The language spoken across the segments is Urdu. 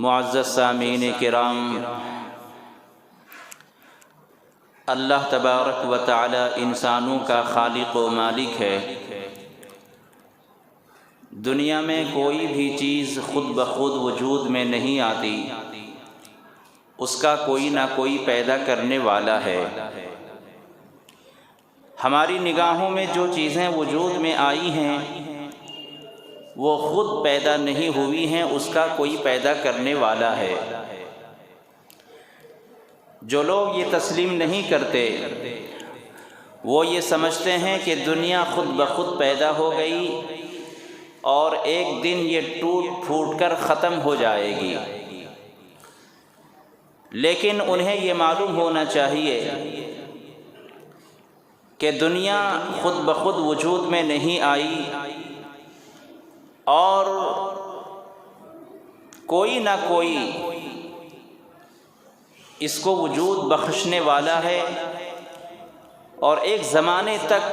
معزز سامعین کرام، اللہ تبارک و تعالی انسانوں کا خالق و مالک ہے۔ دنیا میں کوئی بھی چیز خود بخود وجود میں نہیں آتی، اس کا کوئی نہ کوئی پیدا کرنے والا ہے۔ ہماری نگاہوں میں جو چیزیں وجود میں آئی ہیں وہ خود پیدا نہیں ہوئی ہیں، اس کا کوئی پیدا کرنے والا ہے۔ جو لوگ یہ تسلیم نہیں کرتے وہ یہ سمجھتے ہیں کہ دنیا خود بخود پیدا ہو گئی اور ایک دن یہ ٹوٹ پھوٹ کر ختم ہو جائے گی، لیکن انہیں یہ معلوم ہونا چاہیے کہ دنیا خود بخود وجود میں نہیں آئی اور کوئی نہ کوئی اس کو وجود بخشنے والا ہے، اور ایک زمانے تک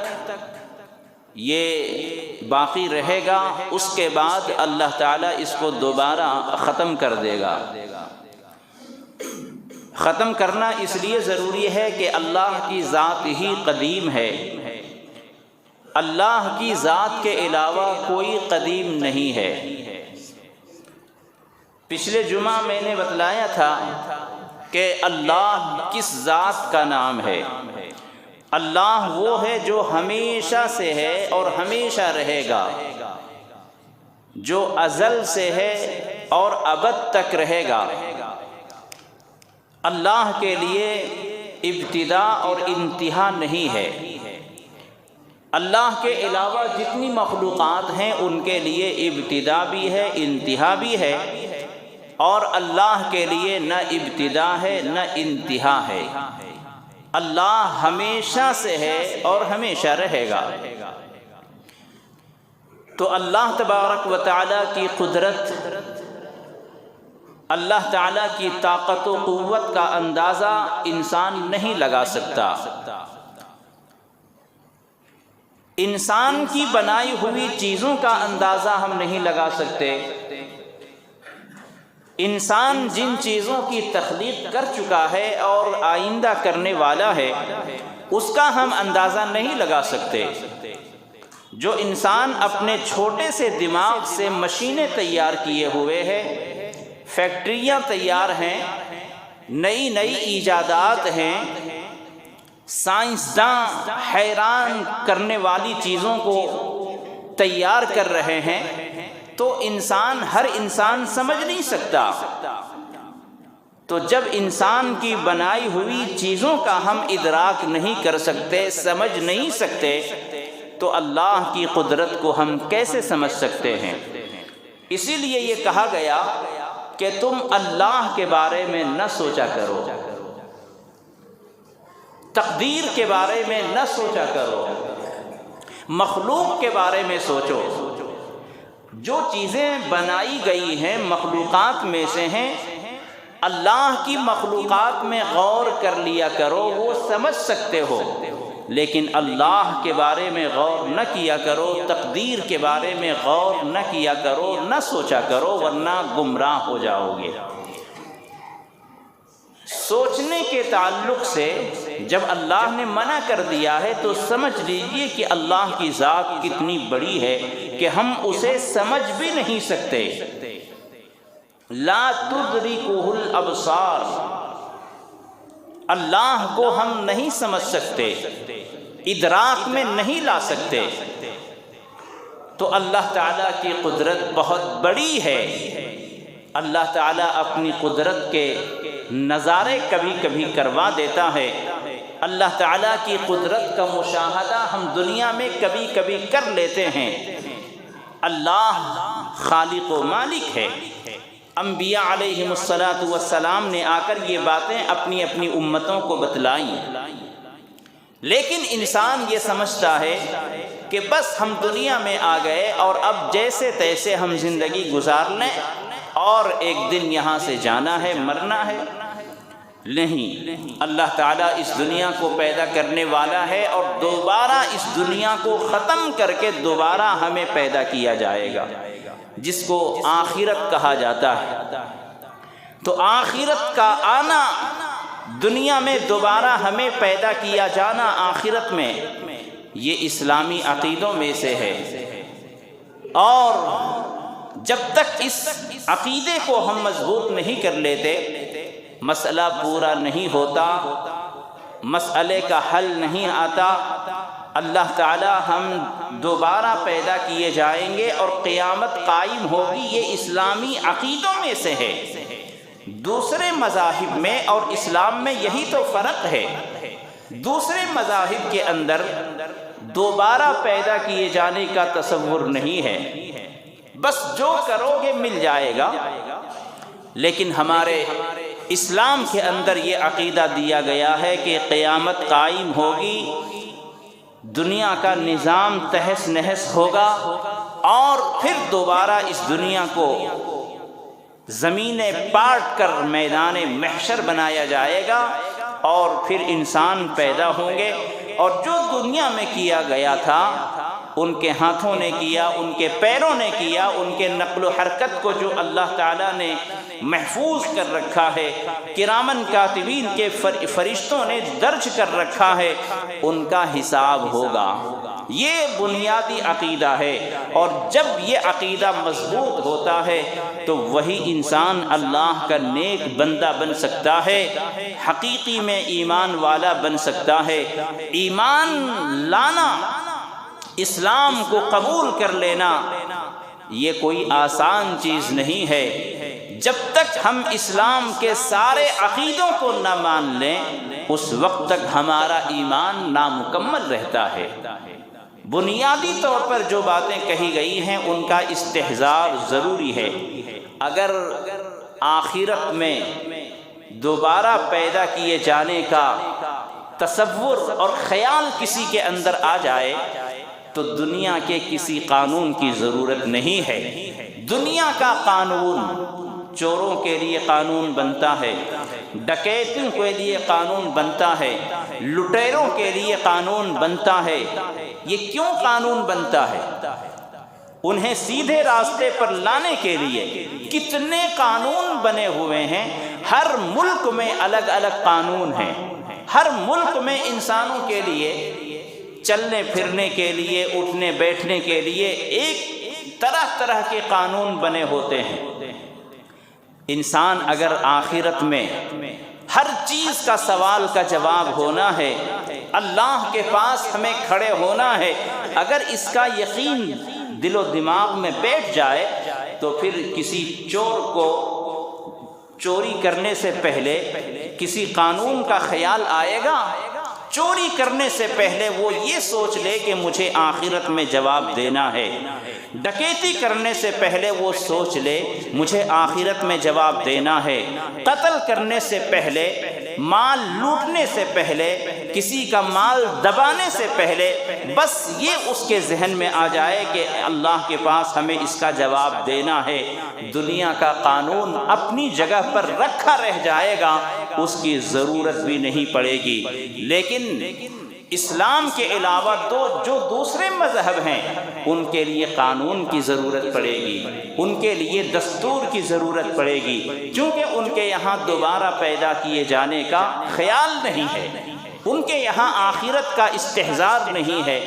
یہ باقی رہے گا، اس کے بعد اللہ تعالیٰ اس کو دوبارہ ختم کر دے گا۔ ختم کرنا اس لیے ضروری ہے کہ اللہ کی ذات ہی قدیم ہے، اللہ کی ذات کے علاوہ کوئی قدیم نہیں ہے۔ پچھلے جمعہ میں نے بتلایا تھا کہ اللہ کس ذات کا نام ہے۔ اللہ وہ ہے جو ہمیشہ سے ہے اور ہمیشہ رہے گا، جو ازل سے ہے اور ابد تک رہے گا۔ اللہ کے لیے ابتدا اور انتہا نہیں ہے۔ اللہ کے علاوہ جتنی مخلوقات ہیں ان کے لیے ابتدا بھی ہے، انتہا بھی ہے، اور اللہ کے لیے نہ ابتدا ہے نہ انتہا ہے۔ اللہ ہمیشہ سے ہے اور ہمیشہ رہے گا۔ تو اللہ تبارک و تعالیٰ کی قدرت، اللہ تعالیٰ کی طاقت و قوت کا اندازہ انسان نہیں لگا سکتا۔ انسان کی بنائی ہوئی چیزوں کا اندازہ ہم نہیں لگا سکتے۔ انسان جن چیزوں کی تخلیق کر چکا ہے اور آئندہ کرنے والا ہے اس کا ہم اندازہ نہیں لگا سکتے۔ جو انسان اپنے چھوٹے سے دماغ سے مشینیں تیار کیے ہوئے ہیں، فیکٹریاں تیار ہیں، نئی نئی ایجادات ہیں، سائنسداں حیران کرنے والی چیزوں کو تیار کر رہے ہیں، تو ہر انسان سمجھ نہیں سکتا۔ تو جب انسان کی بنائی ہوئی چیزوں کا ہم ادراک نہیں کر سکتے، سمجھ نہیں سکتے، تو اللہ کی قدرت کو ہم کیسے سمجھ سکتے ہیں؟ اسی لیے یہ کہا گیا کہ تم اللہ کے بارے میں نہ سوچا کرو، تقدیر کے بارے میں نہ سوچا کرو، مخلوق کے بارے میں سوچو۔ جو چیزیں بنائی گئی ہیں مخلوقات میں سے ہیں، اللہ کی مخلوقات میں غور کر لیا کرو، وہ سمجھ سکتے ہو، لیکن اللہ کے بارے میں غور نہ کیا کرو، تقدیر کے بارے میں غور نہ کیا کرو، نہ سوچا کرو، ورنہ گمراہ ہو جاؤ گے۔ سوچنے کے تعلق سے جب اللہ نے منع کر دیا ہے تو سمجھ لیجئے کہ اللہ کی ذات کتنی بڑی ہے کہ ہم اسے سمجھ بھی نہیں سکتے۔ لا تدرکہ الابصار، اللہ کو ہم نہیں سمجھ سکتے، ادراک میں نہیں لا سکتے۔ تو اللہ تعالیٰ کی قدرت بہت بڑی ہے۔ اللہ تعالیٰ اپنی قدرت کے نظارے کبھی کبھی کروا دیتا ہے۔ اللہ تعالیٰ کی قدرت کا مشاہدہ ہم دنیا میں کبھی کبھی کر لیتے ہیں۔ اللہ خالق و مالک ہے۔ انبیاء علیہم السلام نے آ کر یہ باتیں اپنی اپنی امتوں کو بتلائیں، لیکن انسان یہ سمجھتا ہے کہ بس ہم دنیا میں آ گئے اور اب جیسے تیسے ہم زندگی گزار لیں اور ایک دن یہاں سے جانا ہے، مرنا ہے۔ نہیں، اللہ تعالیٰ اس دنیا کو پیدا کرنے والا ہے اور دوبارہ اس دنیا کو ختم کر کے دوبارہ ہمیں پیدا کیا جائے گا، جس کو آخرت کہا جاتا ہے۔ تو آخرت کا آنا، دنیا میں دوبارہ ہمیں پیدا کیا جانا آخرت میں، یہ اسلامی عقیدوں میں سے ہے۔ اور جب تک اس عقیدے کو ہم مضبوط نہیں کر لیتے، مسئلہ پورا نہیں ہوتا، مسئلے کا حل نہیں آتا۔ اللہ تعالی ہم دوبارہ پیدا کیے جائیں گے اور قیامت قائم ہوگی، یہ اسلامی عقیدوں میں سے ہے۔ دوسرے مذاہب میں اور اسلام میں یہی تو فرق ہے۔ دوسرے مذاہب کے اندر دوبارہ پیدا کیے جانے کا تصور نہیں ہے، بس جو کرو گے مل جائے گا۔ لیکن ہمارے اسلام کے اندر یہ عقیدہ دیا گیا ہے کہ قیامت قائم ہوگی، دنیا کا نظام تہس نہس ہوگا، اور پھر دوبارہ اس دنیا کو زمینیں پاٹ کر میدان محشر بنایا جائے گا، اور پھر انسان پیدا ہوں گے، اور جو دنیا میں کیا گیا تھا، ان کے ہاتھوں نے کیا، ان کے پیروں نے کیا، ان کے نقل و حرکت کو جو اللہ تعالیٰ نے محفوظ کر رکھا ہے، کرامن کاتبین کے فرشتوں نے درج کر رکھا ہے، ان کا حساب ہوگا۔ یہ بنیادی عقیدہ ہے، اور جب یہ عقیدہ مضبوط ہوتا ہے تو وہی انسان اللہ کا نیک بندہ بن سکتا ہے، حقیقی میں ایمان والا بن سکتا ہے۔ ایمان لانا، اسلام کو قبول کر لینا، یہ کوئی آسان چیز نہیں ہے۔ جب تک ہم اسلام کے سارے عقیدوں کو نہ مان لیں، اس وقت تک ہمارا ایمان نامکمل رہتا ہے۔ بنیادی طور پر جو باتیں کہی گئی ہیں ان کا استحضار ضروری ہے۔ اگر آخرت میں دوبارہ پیدا کیے جانے کا تصور اور خیال کسی کے اندر آ جائے تو دنیا کے کسی قانون کی ضرورت نہیں ہے۔ دنیا کا قانون چوروں کے لیے قانون بنتا ہے، ڈکیتوں کے لیے قانون بنتا ہے، لٹیروں کے لیے قانون بنتا ہے۔ یہ کیوں قانون بنتا ہے؟ انہیں سیدھے راستے پر لانے کے لیے کتنے قانون بنے ہوئے ہیں۔ ہر ملک میں الگ الگ قانون ہیں، ہر ملک میں انسانوں کے لیے چلنے پھرنے کے لیے، اٹھنے بیٹھنے کے لیے ایک طرح طرح کے قانون بنے ہوتے ہیں۔ انسان اگر آخرت میں ہر چیز کا سوال کا جواب ہونا ہے، اللہ کے پاس ہمیں کھڑے ہونا ہے، اگر اس کا یقین دل و دماغ میں بیٹھ جائے تو پھر کسی چور کو چوری کرنے سے پہلے کسی قانون کا خیال آئے گا؟ چوری کرنے سے پہلے وہ یہ سوچ لے کہ مجھے آخرت میں جواب دینا ہے۔ ڈکیتی کرنے سے پہلے وہ سوچ لے مجھے آخرت میں جواب دینا ہے۔ قتل کرنے سے پہلے، مال لوٹنے سے پہلے، کسی کا مال دبانے سے پہلے بس یہ اس کے ذہن میں آ جائے کہ اللہ کے پاس ہمیں اس کا جواب دینا ہے، دنیا کا قانون اپنی جگہ پر رکھا رہ جائے گا، اس کی ضرورت بھی نہیں پڑے گی۔ لیکن اسلام کے علاوہ جو دوسرے مذہب ہیں ان کے لیے قانون کی ضرورت پڑے گی، ان کے لیے دستور کی ضرورت پڑے گی، کیونکہ ان کے یہاں دوبارہ پیدا کیے جانے کا خیال نہیں ہے، ان کے یہاں آخرت کا استحضار نہیں ہے،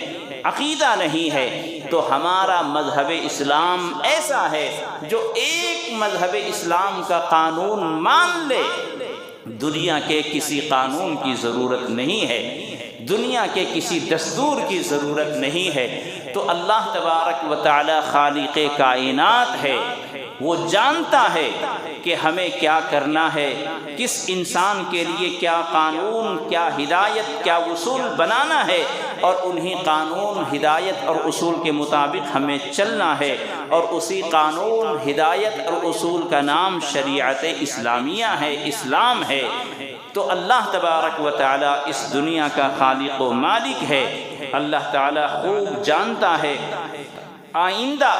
عقیدہ نہیں ہے۔ تو ہمارا مذہب اسلام ایسا ہے جو ایک مذہب اسلام کا قانون مان لے، دنیا کے کسی قانون کی ضرورت نہیں ہے، دنیا کے کسی دستور کی ضرورت نہیں ہے۔ تو اللہ تبارک و تعالی خالق کائنات ہے، وہ جانتا ہے کہ ہمیں کیا کرنا ہے، کس انسان کے لیے کیا قانون، کیا ہدایت، کیا اصول بنانا ہے، اور انہی قانون، ہدایت اور اصول کے مطابق ہمیں چلنا ہے، اور اسی قانون، ہدایت اور اصول کا نام شریعت اسلامیہ ہے، اسلام ہے۔ تو اللہ تبارک و تعالی اس دنیا کا خالق و مالک ہے۔ اللہ تعالی خوب جانتا ہے آئندہ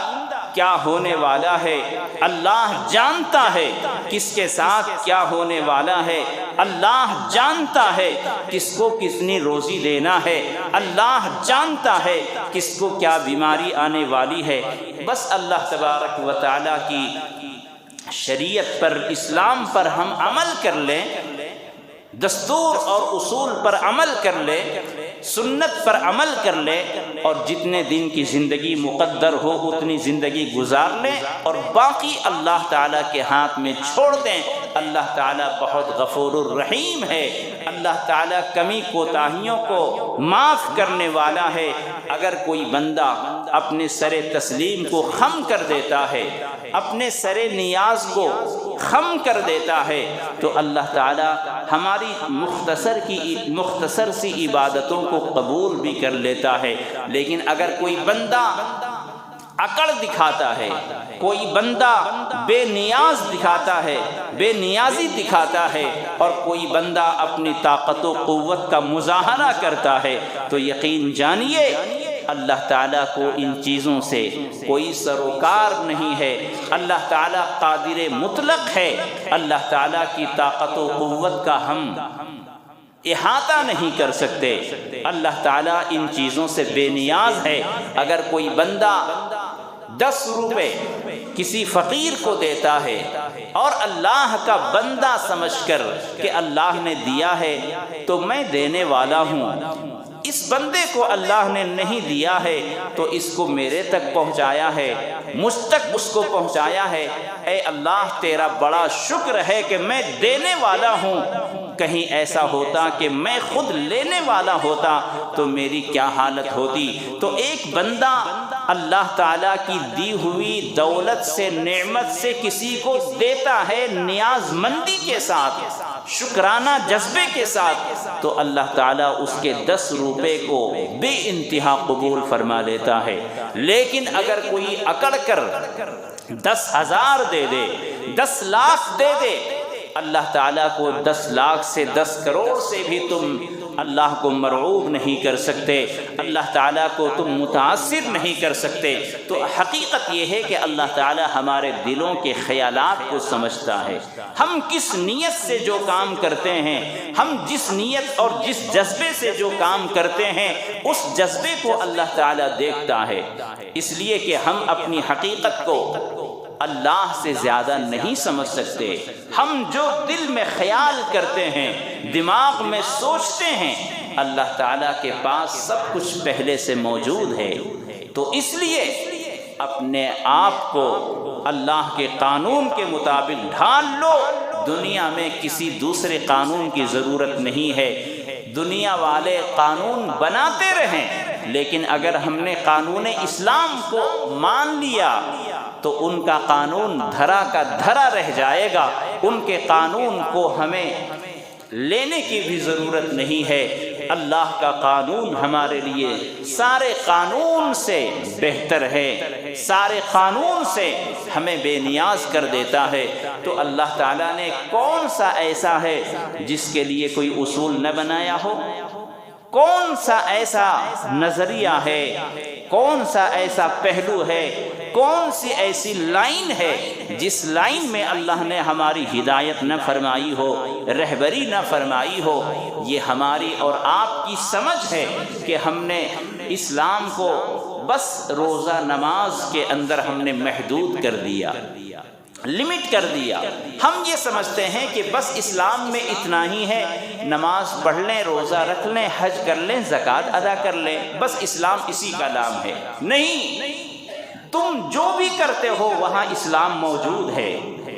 کیا ہونے والا ہے، اللہ جانتا ہے کس کے ساتھ کیا ہونے والا ہے، اللہ جانتا ہے کس کو کتنی روزی دینا ہے، اللہ جانتا ہے کس کو کیا بیماری آنے والی ہے۔ بس اللہ تبارک و تعالی کی شریعت پر، اسلام پر ہم عمل کر لیں، دستور اور اصول پر عمل کر لے، سنت پر عمل کر لے، اور جتنے دن کی زندگی مقدر ہو اتنی زندگی گزار لیں، اور باقی اللہ تعالیٰ کے ہاتھ میں چھوڑ دیں۔ اللہ تعالیٰ بہت غفور الرحیم ہے، اللہ تعالیٰ کمی کوتاہیوں کو معاف کرنے والا ہے۔ اگر کوئی بندہ اپنے سر تسلیم کو خم کر دیتا ہے، اپنے سر نیاز کو خم کر دیتا ہے، تو اللہ تعالیٰ ہماری مختصر سی عبادتوں کو قبول بھی کر لیتا ہے۔ لیکن اگر کوئی بندہ اکڑ دکھاتا ہے، کوئی بندہ بے نیاز دکھاتا ہے، بے نیازی دکھاتا ہے، اور کوئی بندہ اپنی طاقت و قوت کا مظاہرہ کرتا ہے، تو یقین جانیے اللہ تعالیٰ کو ان چیزوں سے کوئی سروکار نہیں ہے۔ اللہ تعالیٰ قادر مطلق ہے، اللہ تعالیٰ کی طاقت و قوت کا ہم احاطہ نہیں کر سکتے۔ اللہ تعالیٰ ان چیزوں سے بے نیاز ہے۔ اگر کوئی بندہ 10 روپے کسی فقیر کو دیتا ہے اور اللہ کا بندہ سمجھ کر کہ اللہ نے دیا ہے تو میں دینے والا ہوں، اس بندے کو اللہ نے نہیں دیا ہے تو اس کو میرے تک پہنچایا ہے، مجھ تک اس کو پہنچایا ہے، اے اللہ تیرا بڑا شکر ہے کہ میں دینے والا ہوں۔ کہیں ایسا ہوتا کہ میں خود لینے والا ہوتا تو میری کیا حالت ہوتی۔ تو ایک بندہ اللہ تعالیٰ کی دی ہوئی دولت سے، نعمت سے کسی کو دیتا ہے نیاز مندی کے ساتھ، شکرانہ جذبے کے ساتھ، تو اللہ تعالیٰ اس کے 10 روپے کو بے انتہا قبول فرما لیتا ہے۔ لیکن اگر کوئی اکڑ کر 10,000 دے دے، 10 لاکھ دے دے، اللہ تعالیٰ کو 10 لاکھ سے 10 کروڑ سے بھی تم اللہ کو مرعوب نہیں کر سکتے، اللہ تعالیٰ کو تم متاثر نہیں کر سکتے۔ تو حقیقت یہ ہے کہ اللہ تعالیٰ ہمارے دلوں کے خیالات کو سمجھتا ہے۔ ہم کس نیت سے جو کام کرتے ہیں، ہم جس نیت اور جس جذبے سے جو کام کرتے ہیں، اس جذبے کو اللہ تعالیٰ دیکھتا ہے۔ اس لیے کہ ہم اپنی حقیقت کو اللہ سے زیادہ نہیں سمجھ سکتے۔ ہم جو دل میں خیال کرتے ہیں، دماغ میں سوچتے ہیں، اللہ تعالیٰ کے پاس سب کچھ پہلے سے موجود ہے۔ تو اس لیے اپنے آپ کو اللہ کے قانون کے مطابق ڈھال لو۔ دنیا میں کسی دوسرے قانون کی ضرورت نہیں ہے۔ دنیا والے قانون بناتے رہیں، لیکن اگر ہم نے قانون اسلام کو مان لیا تو ان کا قانون دھرا کا دھرا رہ جائے گا۔ ان کے قانون کو ہمیں لینے کی بھی ضرورت نہیں ہے۔ اللہ کا قانون ہمارے لیے سارے قانون سے بہتر ہے، سارے قانون سے ہمیں بے نیاز کر دیتا ہے۔ تو اللہ تعالیٰ نے کون سا ایسا ہے جس کے لیے کوئی اصول نہ بنایا ہو؟ کون سا ایسا نظریہ ہے، کون سا ایسا پہلو ہے، کون سی ایسی لائن ہے جس لائن میں اللہ نے ہماری ہدایت نہ فرمائی ہو، رہبری نہ فرمائی ہو؟ یہ ہماری اور آپ کی سمجھ ہے کہ ہم نے اسلام کو بس روزہ نماز کے اندر ہم نے محدود کر دیا، لمٹ کر دیا۔ ہم یہ سمجھتے ہیں کہ بس اسلام میں اتنا ہی ہے، نماز پڑھ لیں، روزہ رکھ لیں، حج کر لیں، زکوٰۃ ادا کر لیں، بس اسلام اسی کا نام ہے۔ نہیں، تم جو بھی کرتے ہو وہاں اسلام موجود ہے۔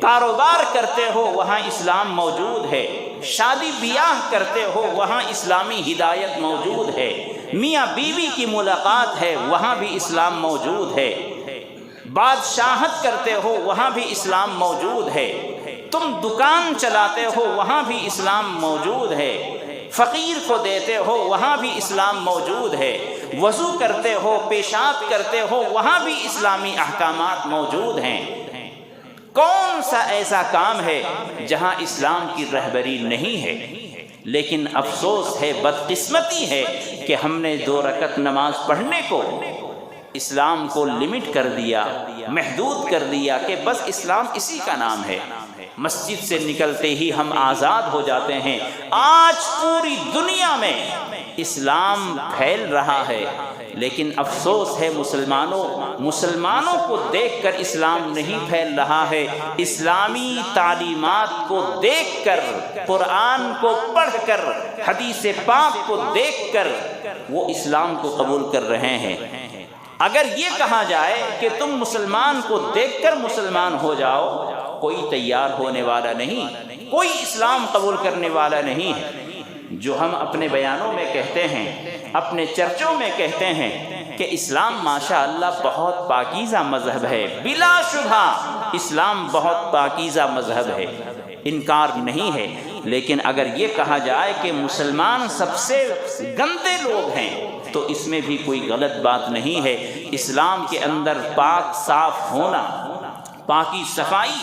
کاروبار کرتے ہو وہاں اسلام موجود ہے، شادی بیاہ کرتے ہو وہاں اسلامی ہدایت موجود ہے، میاں بیوی کی ملاقات ہے وہاں بھی اسلام موجود ہے، بادشاہت کرتے ہو وہاں بھی اسلام موجود ہے، تم دکان چلاتے ہو وہاں بھی اسلام موجود ہے، فقیر کو دیتے ہو وہاں بھی اسلام موجود ہے، وضو کرتے ہو، پیشاب کرتے ہو وہاں بھی اسلامی احکامات موجود ہیں۔ کون سا ایسا کام ہے جہاں اسلام کی رہبری نہیں ہے؟ لیکن افسوس ہے، بدقسمتی ہے کہ ہم نے 2 رکعت نماز پڑھنے کو اسلام کو لمٹ کر دیا، محدود کر دیا کہ بس اسلام اسی کا نام ہے۔ مسجد سے نکلتے ہی ہم آزاد ہو جاتے ہیں۔ آج پوری دنیا میں اسلام پھیل رہا ہے، لیکن افسوس ہے مسلمانوں کو دیکھ کر اسلام نہیں پھیل رہا ہے، اسلامی تعلیمات کو دیکھ کر، قرآن کو پڑھ کر، حدیث پاک کو دیکھ کر وہ اسلام کو قبول کر رہے ہیں۔ اگر یہ کہا جائے کہ تم مسلمان کو دیکھ کر مسلمان ہو جاؤ، کوئی تیار ہونے والا نہیں، کوئی اسلام قبول کرنے والا نہیں ہے۔ جو ہم اپنے بیانوں میں کہتے ہیں، اپنے چرچوں میں کہتے ہیں کہ اسلام ماشاءاللہ بہت پاکیزہ مذہب ہے، بلا شبہ اسلام بہت پاکیزہ مذہب ہے، انکار نہیں ہے، لیکن اگر یہ کہا جائے کہ مسلمان سب سے گندے لوگ ہیں تو اس میں بھی کوئی غلط بات نہیں ہے۔ اسلام کے اندر پاک صاف ہونا، پاکی صفائی،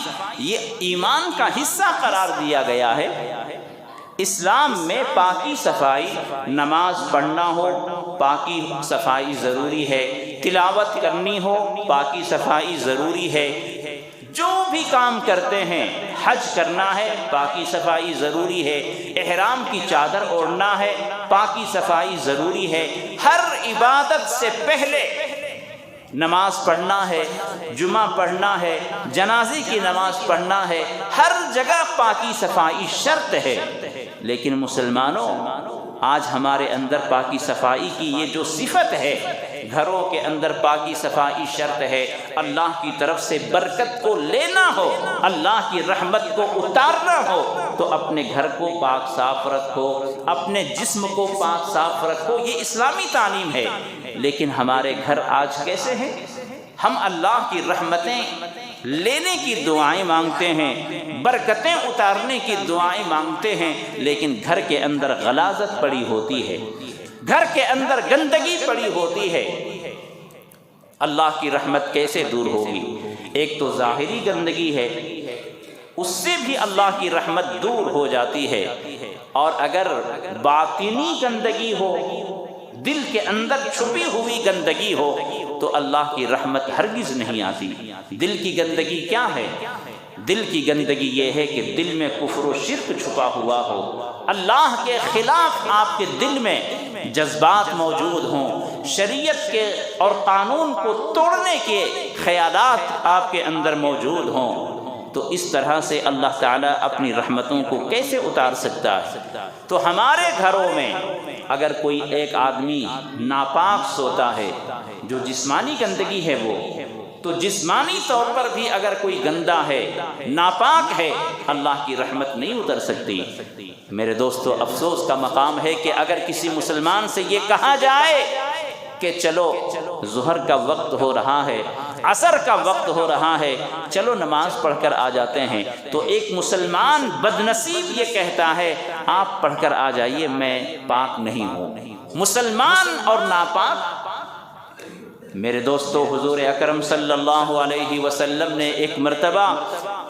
یہ ایمان کا حصہ قرار دیا گیا ہے۔ اسلام میں پاکی صفائی، نماز پڑھنا ہو پاکی صفائی ضروری ہے، تلاوت کرنی ہو پاکی صفائی ضروری ہے، جو بھی کام کرتے ہیں، حج کرنا ہے پاکی صفائی ضروری ہے، احرام کی چادر اوڑھنا ہے پاکی صفائی ضروری ہے، ہر عبادت سے پہلے نماز پڑھنا ہے، جمعہ پڑھنا ہے، جنازے کی نماز پڑھنا ہے، ہر جگہ پاکی صفائی شرط ہے۔ لیکن مسلمانوں، آج ہمارے اندر پاکی صفائی کی یہ جو صفت ہے، گھروں کے اندر پاکی صفائی شرط ہے، اللہ کی طرف سے برکت کو لینا ہو، اللہ کی رحمت کو اتارنا ہو تو اپنے گھر کو پاک صاف رکھو، اپنے جسم کو پاک صاف رکھو، یہ اسلامی تعلیم ہے۔ لیکن ہمارے گھر آج کیسے ہیں؟ ہم اللہ کی رحمتیں لینے کی دعائیں مانگتے ہیں، برکتیں اتارنے کی دعائیں مانگتے ہیں، لیکن گھر کے اندر غلاظت پڑی ہوتی ہے، گھر کے اندر گندگی پڑی ہوتی ہے۔ اللہ کی رحمت کیسے دور ہوگی؟ ایک تو ظاہری گندگی ہے، اس سے بھی اللہ کی رحمت دور ہو جاتی ہے، اور اگر باطنی گندگی ہو، دل کے اندر چھپی ہوئی گندگی ہو تو اللہ کی رحمت ہرگز نہیں آتی۔ دل کی گندگی کیا ہے؟ دل کی گندگی یہ ہے کہ دل میں کفر و شرک چھپا ہوا ہو، اللہ کے خلاف آپ کے دل میں جذبات موجود ہوں، شریعت کے اور قانون کو توڑنے کے خیالات آپ کے اندر موجود ہوں، تو اس طرح سے اللہ تعالیٰ اپنی رحمتوں کو کیسے اتار سکتا ہے؟ تو ہمارے گھروں میں اگر کوئی ایک آدمی ناپاک سوتا ہے، جو جسمانی گندگی ہے وہ، تو جسمانی طور پر بھی اگر کوئی گندا ہے، ناپاک ہے، اللہ کی رحمت نہیں اتر سکتی۔ میرے دوستو، افسوس کا مقام ہے کہ اگر کسی مسلمان سے یہ کہا جائے کہ چلو ظہر کا وقت ہو رہا ہے، عصر کا وقت ہو رہا ہے، چلو نماز پڑھ کر آ جاتے ہیں، تو ایک مسلمان بدنصیب یہ کہتا ہے آپ پڑھ کر آ جائیے، میں پاک نہیں ہوں۔ مسلمان اور ناپاک، میرے دوستو، حضور اکرم صلی اللہ علیہ وسلم نے ایک مرتبہ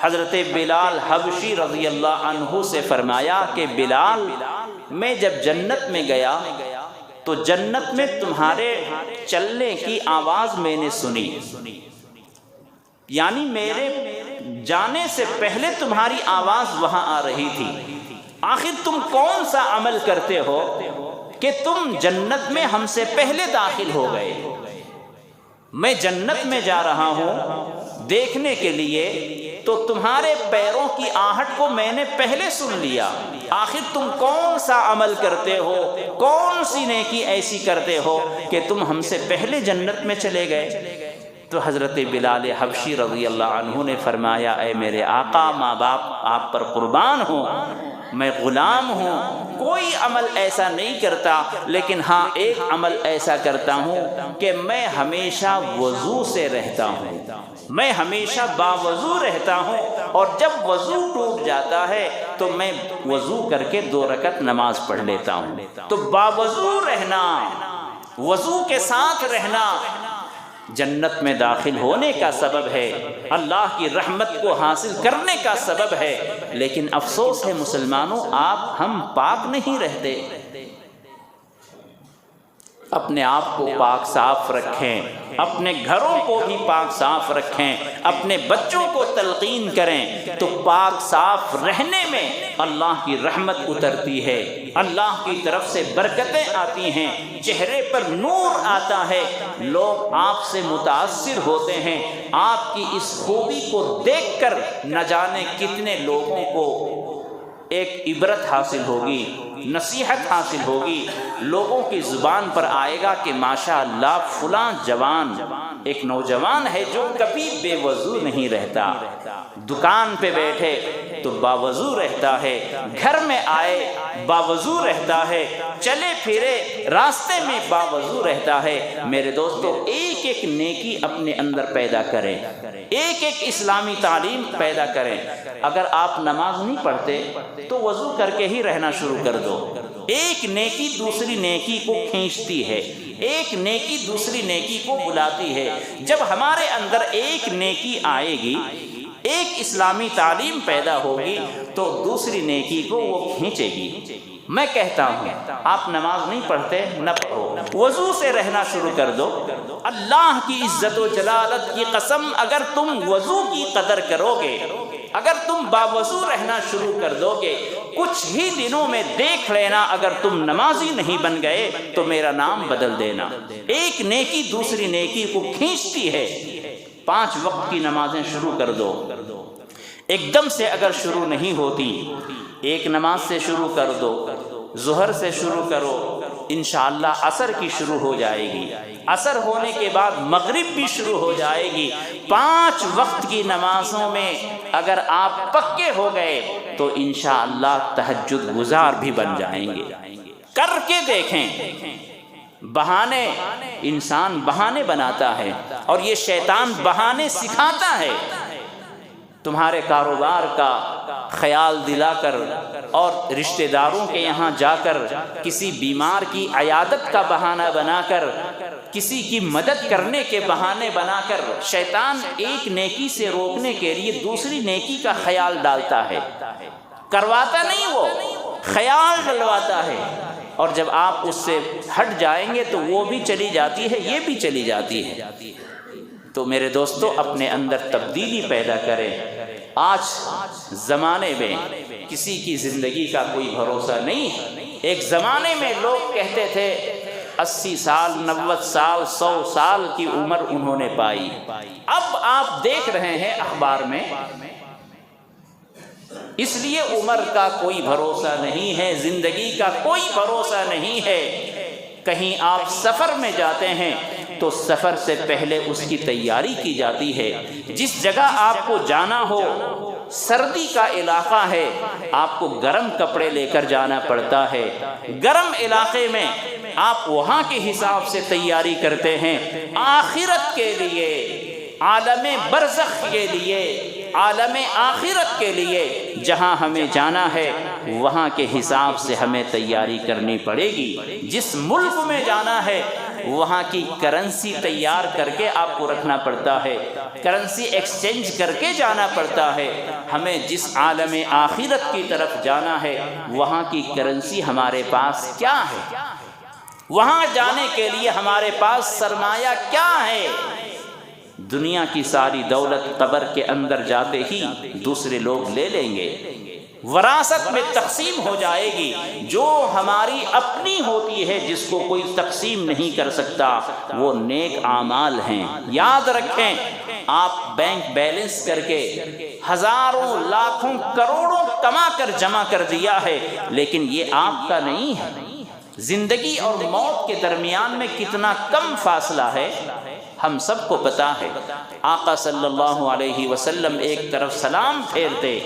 حضرت بلال حبشی رضی اللہ عنہ سے فرمایا کہ بلال، میں جب جنت میں گیا تو جنت میں تمہارے چلنے کی آواز میں نے سنی، یعنی میرے جانے سے پہلے تمہاری آواز وہاں آ رہی تھی۔ آخر تم کون سا عمل کرتے ہو کہ تم جنت میں ہم سے پہلے داخل ہو گئے؟ میں جنت میں جا رہا ہوں دیکھنے کے لیے، تو تمہارے پیروں کی آہٹ کو میں نے پہلے سن لیا، آخر تم کون سا عمل کرتے ہو، کون سی نیکی ایسی کرتے ہو کہ تم ہم سے پہلے جنت میں چلے گئے؟ تو حضرت بلال حبشی رضی اللہ عنہ نے فرمایا، اے میرے آقا، ماں باپ آپ پر قربان ہوں، میں غلام ہوں، کوئی عمل ایسا نہیں کرتا، لیکن ہاں ایک عمل ایسا کرتا ہوں کہ میں ہمیشہ وضو سے رہتا ہوں، میں ہمیشہ باوضو رہتا ہوں، اور جب وضو ٹوٹ جاتا ہے تو میں وضو کر کے 2 رکعت نماز پڑھ لیتا ہوں۔ تو باوضو رہنا، وضو کے ساتھ رہنا جنت میں داخل ہونے کا سبب ہے، اللہ کی رحمت کو حاصل کرنے کا سبب ہے۔ لیکن افسوس ہے مسلمانوں، ہم پاک نہیں رہتے۔ اپنے آپ کو پاک صاف رکھیں، اپنے گھروں کو بھی پاک صاف رکھیں، اپنے بچوں کو تلقین کریں، تو پاک صاف رہنے میں اللہ کی رحمت اترتی ہے، اللہ کی طرف سے برکتیں آتی ہیں، چہرے پر نور آتا ہے، لوگ آپ سے متاثر ہوتے ہیں، آپ کی اس خوبی کو دیکھ کر نہ جانے کتنے لوگوں کو ایک عبرت حاصل ہوگی، نصیحت حاصل ہوگی، لوگوں کی زبان پر آئے گا کہ ماشاءاللہ فلاں جوان ایک نوجوان ہے جو کبھی بے وضو نہیں رہتا، دکان پہ بیٹھے تو باوضو رہتا ہے، گھر میں آئے باوضو رہتا ہے، چلے پھرے راستے میں باوضو رہتا ہے۔ میرے دوستو، ایک ایک نیکی اپنے اندر پیدا کریں، ایک ایک اسلامی تعلیم پیدا کریں۔ اگر آپ نماز نہیں پڑھتے تو وضو کر کے ہی رہنا شروع کر دو۔ ایک نیکی دوسری نیکی کو کھینچتی ہے، ایک نیکی دوسری نیکی کو بلاتی ہے۔ جب ہمارے اندر ایک نیکی آئے گی، ایک اسلامی تعلیم پیدا ہوگی، تو دوسری نیکی کو وہ کھینچے گی۔ میں کہتا ہوں آپ نماز نہیں پڑھتے، نہ پڑھو، وضو سے رہنا شروع کر دو۔ اللہ کی عزت و جلالت کی قسم، اگر تم وضو کی قدر کرو گے، اگر تم باوضو رہنا شروع کر دو گے، کچھ ہی دنوں میں دیکھ لینا اگر تم نمازی نہیں بن گئے تو میرا نام بدل دینا۔ ایک نیکی دوسری نیکی کو کھینچتی ہے۔ 5 وقت کی نمازیں شروع کر دو، ایک دم سے اگر شروع نہیں ہوتی، ایک نماز سے شروع کر دو، ظہر سے شروع کرو، انشاءاللہ عصر کی شروع ہو جائے گی، عصر ہونے کے بعد مغرب بھی شروع ہو جائے گی۔ 5 وقت کی نمازوں میں اگر آپ پکے ہو گئے تو انشاءاللہ تہجد گزار بھی بن جائیں گے۔ کر کے دیکھیں۔ بہانے، انسان بہانے بناتا ہے اور یہ شیطان بہانے سکھاتا ہے۔ تمہارے کاروبار کا خیال دلا کر اور رشتہ داروں کے یہاں جا کر کسی بیمار کی عیادت کا بہانہ بنا کر، کسی کی مدد کرنے کے بہانے بنا کر، شیطان ایک نیکی سے روکنے کے لیے دوسری نیکی کا خیال ڈالتا ہے۔ کرواتا نہیں، وہ خیال ڈلواتا ہے، اور جب آپ اس سے ہٹ جائیں گے تو وہ بھی چلی جاتی ہے، یہ بھی چلی جاتی ہے۔ تو میرے دوستو، اپنے اندر تبدیلی پیدا کریں۔ آج زمانے میں کسی کی زندگی کا کوئی بھروسہ نہیں ہے۔ ایک زمانے میں لوگ کہتے تھے 80 سال، 90 سال، 100 سال کی عمر انہوں نے پائی۔ اب آپ دیکھ رہے ہیں اخبار میں، اس لیے عمر کا کوئی بھروسہ نہیں ہے، زندگی کا کوئی بھروسہ نہیں ہے۔ کہیں آپ سفر میں جاتے ہیں تو سفر سے پہلے اس کی تیاری کی جاتی ہے۔ جس جگہ آپ کو جانا ہو، سردی کا علاقہ ہے، آپ کو گرم کپڑے لے کر جانا پڑتا ہے۔ گرم علاقے میں آپ وہاں کے حساب سے تیاری کرتے ہیں۔ آخرت کے لیے، عالم برزخ کے لیے، عالم آخرت کے لیے جہاں ہمیں جانا ہے وہاں کے حساب سے ہمیں تیاری کرنی پڑے گی۔ جس ملک میں جانا ہے وہاں کی کرنسی تیار کر کے آپ کو رکھنا پڑتا ہے، کرنسی ایکسچینج کر کے جانا پڑتا ہے۔ ہمیں جس عالم آخرت کی طرف جانا ہے وہاں کی کرنسی ہمارے پاس کیا ہے، وہاں جانے کے لیے ہمارے پاس سرمایہ کیا ہے۔ دنیا کی ساری دولت قبر کے اندر جاتے ہی دوسرے لوگ لے لیں گے، وراثت میں تقسیم ہو جائے گی۔ جو ہماری اپنی ہوتی ہے، جس کو کوئی تقسیم نہیں کر سکتا، وہ نیک اعمال ہیں۔ یاد رکھیں، آپ بینک بیلنس کر کے ہزاروں، لاکھوں، کروڑوں کما کر جمع کر دیا ہے، لیکن یہ آپ کا نہیں ہے۔ زندگی اور موت کے درمیان میں کتنا کم فاصلہ ہے، ہم سب کو پتا ہے۔ آقا صلی اللہ علیہ وسلم ایک طرف سلام پھیرتے،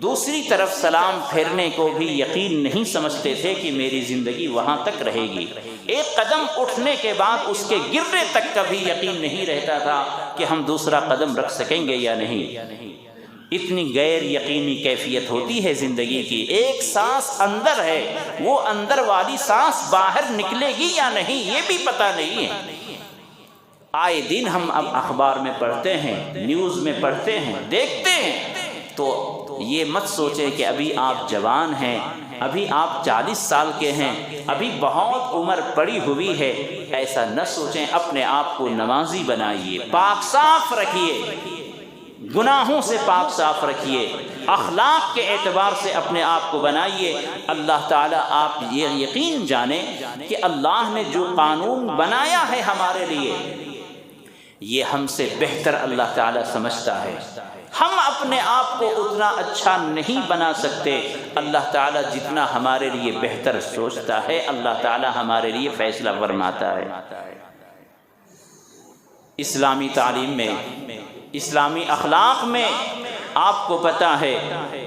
دوسری طرف سلام پھیرنے کو بھی یقین نہیں سمجھتے تھے کہ میری زندگی وہاں تک رہے گی۔ ایک قدم اٹھنے کے بعد اس کے گرنے تک کا بھی یقین نہیں رہتا تھا کہ ہم دوسرا قدم رکھ سکیں گے یا نہیں۔ اتنی غیر یقینی کیفیت ہوتی ہے زندگی کی۔ ایک سانس اندر ہے، وہ اندر والی سانس باہر نکلے گی یا نہیں یہ بھی پتہ نہیں ہے۔ آئے دن ہم اب اخبار میں پڑھتے ہیں، نیوز میں پڑھتے ہیں، دیکھتے ہیں، تو یہ مت سوچیں کہ ابھی آپ جوان ہیں ابھی آپ 40 سال کے ہیں، ابھی بہت عمر پڑی ہوئی ہے، ایسا نہ سوچیں، اپنے آپ کو نمازی بنائیے، پاک صاف رکھیے، گناہوں سے پاک صاف رکھیے، اخلاق کے اعتبار سے اپنے آپ کو بنائیے۔ اللہ تعالیٰ، آپ یہ یقین جانیں کہ اللہ نے جو قانون بنایا ہے ہمارے لیے، یہ ہم سے بہتر اللہ تعالیٰ سمجھتا ہے۔ ہم اپنے آپ کو اتنا اچھا نہیں بنا سکتے، اللہ تعالیٰ جتنا ہمارے لیے بہتر سوچتا ہے، اللہ تعالیٰ ہمارے لیے فیصلہ فرماتا ہے۔ اسلامی تعلیم میں، اسلامی اخلاق میں آپ کو پتہ ہے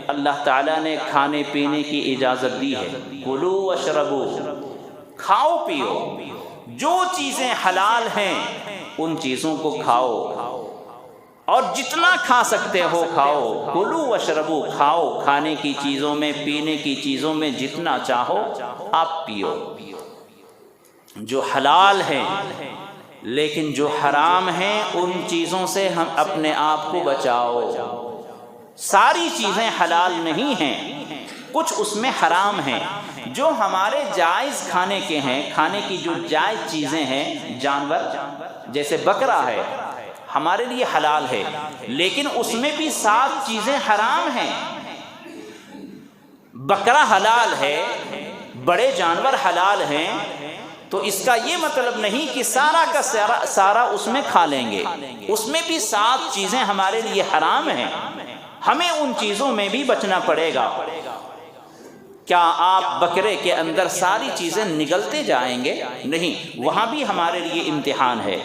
اللہ تعالیٰ نے کھانے پینے کی اجازت دی ہے، کلو واشربو، کھاؤ پیو، جو چیزیں حلال ہیں ان چیزوں کو کھاؤ، اور جتنا کھا سکتے ہو کھاؤ، کلو واشربو، کھاؤ، کھانے کی چیزوں میں، پینے کی چیزوں میں جتنا چاہو آپ پیو، جو حلال ہیں، لیکن جو حرام ہیں ان چیزوں سے ہم اپنے آپ کو بچاؤ۔ ساری چیزیں حلال نہیں ہیں، کچھ اس میں حرام ہیں۔ جو ہمارے جائز کھانے کے ہیں، کھانے کی جو جائز چیزیں ہیں، جانور جیسے بکرا ہے ہمارے لیے حلال ہے، لیکن اس میں بھی 7 چیزیں حرام ہیں۔ بکرا حلال ہے، بڑے جانور حلال ہیں، تو اس کا یہ مطلب نہیں کہ سارا کا سارا اس میں کھا لیں گے، اس میں بھی 7 چیزیں ہمارے لیے حرام ہیں، ہمیں ان چیزوں میں بھی بچنا پڑے گا۔ کیا آپ بکرے کے اندر ساری چیزیں نگلتے جائیں گے؟ نہیں، وہاں بھی ہمارے لیے امتحان ہے۔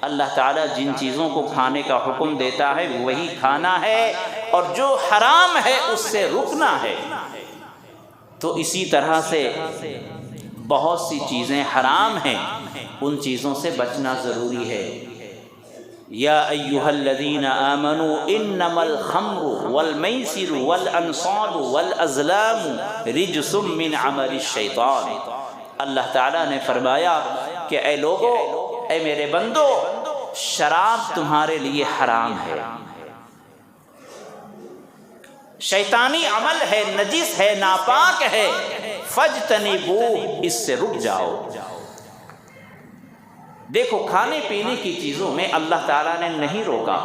اللہ تعالیٰ جن چیزوں کو کھانے کا حکم دیتا ہے وہی کھانا ہے، اور جو حرام ہے اس سے رکنا ہے۔ تو اسی طرح سے بہت سی چیزیں حرام ہیں، ان چیزوں سے بچنا ضروری ہے۔ یا ایھا الذین آمنوا انما الخمر والمیسر والانصاب والازلام رجس من عمل الشیطان۔ اللہ تعالیٰ نے فرمایا کہ اے لوگو، اے میرے بندو، شراب تمہارے لیے حرام ہے، شیطانی عمل ہے، نجس ہے، ناپاک ہے، فاجتنبوہ، اس سے رک جاؤ۔ دیکھو، کھانے پینے کی چیزوں میں اللہ تعالیٰ نے نہیں روکا،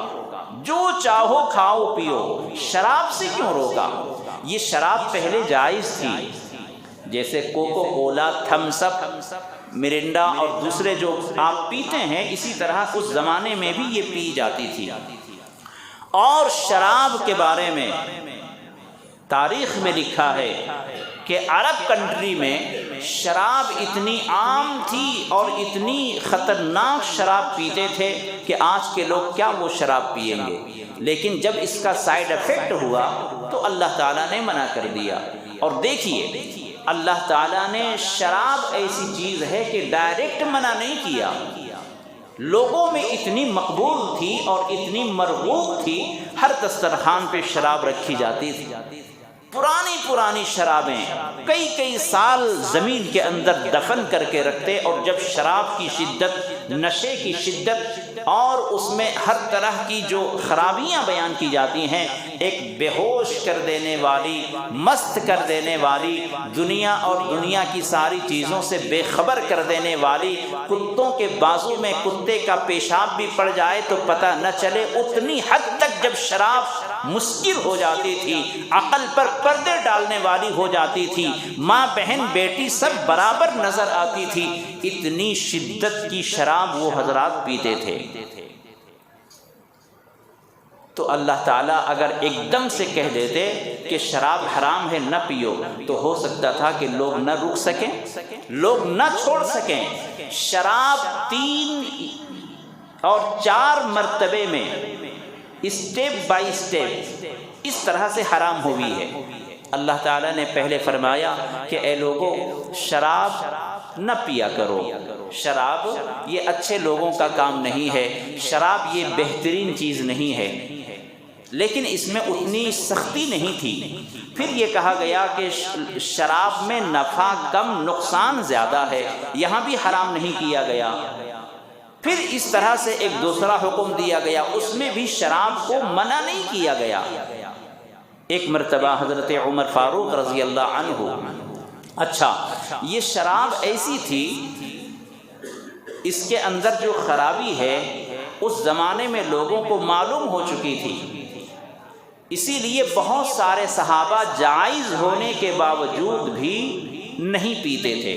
جو چاہو کھاؤ پیو۔ شراب سے کیوں روکا؟ یہ شراب پہلے جائز تھی، جیسے کوکو کولا، تھمس اپ، مرنڈا اور دوسرے جو آپ پیتے ہیں، اسی طرح اس زمانے میں بھی یہ پی جاتی تھی۔ اور شراب کے بارے میں تاریخ میں لکھا ہے کہ عرب کنٹری میں شراب اتنی عام تھی اور اتنی خطرناک شراب پیتے تھے کہ آج کے لوگ کیا وہ شراب پئیں گے، لیکن جب اس کا سائیڈ افیکٹ ہوا تو اللہ تعالیٰ نے منع کر دیا۔ اور دیکھیے، اللہ تعالیٰ نے شراب ایسی چیز ہے کہ ڈائریکٹ منع نہیں کیا، لوگوں میں اتنی مقبول تھی اور اتنی مرغوب تھی، ہر دسترخوان پہ شراب رکھی جاتی تھی، پرانی شرابیں کئی سال زمین کے اندر دفن کر کے رکھتے، اور جب شراب کی شدت، نشے کی شدت اور اس میں ہر طرح کی جو خرابیاں بیان کی جاتی ہیں، ایک بے ہوش کر دینے والی، مست کر دینے والی، دنیا اور دنیا کی ساری چیزوں سے بے خبر کر دینے والی، کتوں کے بازو میں کتے کا پیشاب بھی پڑ جائے تو پتہ نہ چلے، اتنی حد تک جب شراب مسکر ہو جاتی تھی، عقل پر پردے ڈالنے والی ہو جاتی تھی، ماں بہن بیٹی سب برابر نظر آتی تھی، اتنی شدت کی شراب وہ حضرات پیتے تھے۔ تو اللہ تعالیٰ اگر ایک دم سے کہہ دیتے کہ شراب حرام ہے، نہ پیو، تو ہو سکتا تھا کہ لوگ نہ رک سکیں، لوگ نہ چھوڑ سکیں۔ شراب 3 اور 4 مرتبے میں اسٹیپ بائی اسٹیپ اس طرح سے حرام ہوئی ہے۔ اللہ تعالیٰ نے پہلے فرمایا کہ اے لوگو، شراب نہ پیا کرو، شراب یہ اچھے لوگوں کا کام نہیں ہے، شراب یہ بہترین چیز نہیں ہے، لیکن اس میں اتنی سختی نہیں تھی۔ پھر یہ کہا گیا کہ شراب میں نفع کم، نقصان زیادہ ہے، یہاں بھی حرام نہیں کیا گیا۔ پھر اس طرح سے ایک دوسرا حکم دیا گیا، اس میں بھی شراب کو منع نہیں کیا گیا۔ ایک مرتبہ حضرت عمر فاروق رضی اللہ عنہ، اچھا یہ شراب ایسی تھی، اس کے اندر جو خرابی ہے اس زمانے میں لوگوں کو معلوم ہو چکی تھی، اسی لیے بہت سارے صحابہ جائز ہونے کے باوجود بھی نہیں پیتے تھے۔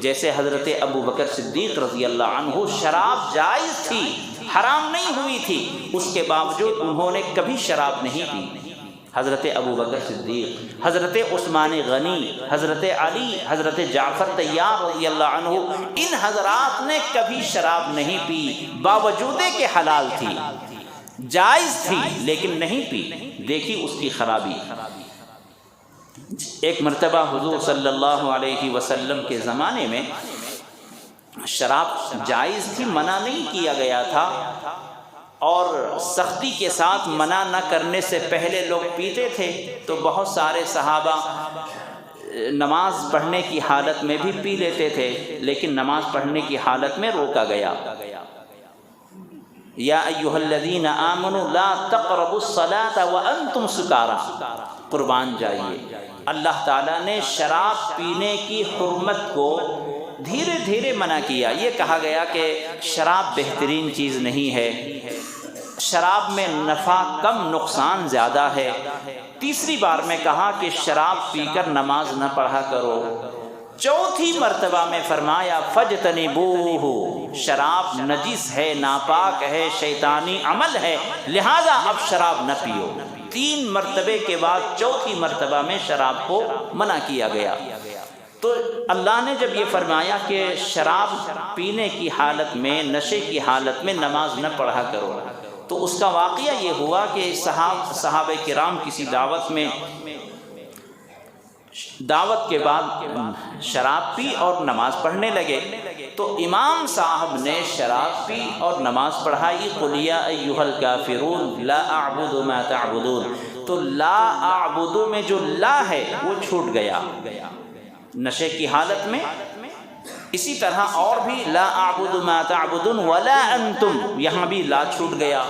جیسے حضرت ابو بکر صدیق رضی اللہ عنہ، شراب جائز تھی، حرام نہیں ہوئی تھی، اس کے باوجود انہوں نے کبھی شراب نہیں پی۔ حضرت ابو بکر صدیق، حضرت عثمان غنی، حضرت علی، حضرت جعفر طیار رضی اللہ عنہ، ان حضرات نے کبھی شراب نہیں پی، باوجود کہ حلال تھی، جائز تھی، لیکن نہیں پی۔ دیکھی اس کی خرابی۔ ایک مرتبہ حضور صلی اللہ علیہ وسلم کے زمانے میں شراب جائز تھی، منع نہیں کیا گیا تھا، اور سختی کے ساتھ منع نہ کرنے سے پہلے لوگ پیتے تھے، تو بہت سارے صحابہ نماز پڑھنے کی حالت میں بھی پی لیتے تھے، لیکن نماز پڑھنے کی حالت میں روکا گیا۔ یا ایھا الذین آمنوا لا تقربوا الصلاۃ وانتم سکارا، قربان جائیے، اللہ تعالیٰ نے شراب پینے کی حرمت کو دھیرے دھیرے منع کیا۔ یہ کہا گیا کہ شراب بہترین چیز نہیں ہے، شراب میں نفع کم نقصان زیادہ ہے۔ تیسری بار میں کہا کہ شراب پی کر نماز نہ پڑھا کرو۔ چوتھی مرتبہ میں فرمایا فَاجْتَنِبُوهُ، شراب نجس ہے، ناپاک ہے، شیطانی عمل ہے، لہذا اب شراب نہ پیو۔ 3 مرتبے کے بعد چوتھی مرتبہ میں شراب کو منع کیا گیا۔ تو اللہ نے جب یہ فرمایا کہ شراب پینے کی حالت میں، نشے کی حالت میں نماز نہ پڑھا کرو، تو اس کا واقعہ یہ ہوا کہ صحابہ کرام کسی دعوت کے بعد شراب پی اور نماز پڑھنے لگے، تو امام صاحب نے شراب پی اور نماز پڑھائی، قُلْ يَا أَيُّهَا الْكَافِرُونَ لَا أَعْبُدُ مَا تَعْبُدُونَ، تو لا اعبد میں جو لا ہے وہ چھوٹ گیا نشے کی حالت میں۔ اسی طرح اور بھی لا اعبد ما تعبدون ولا انتم، یہاں بھی لا چھوٹ گیا،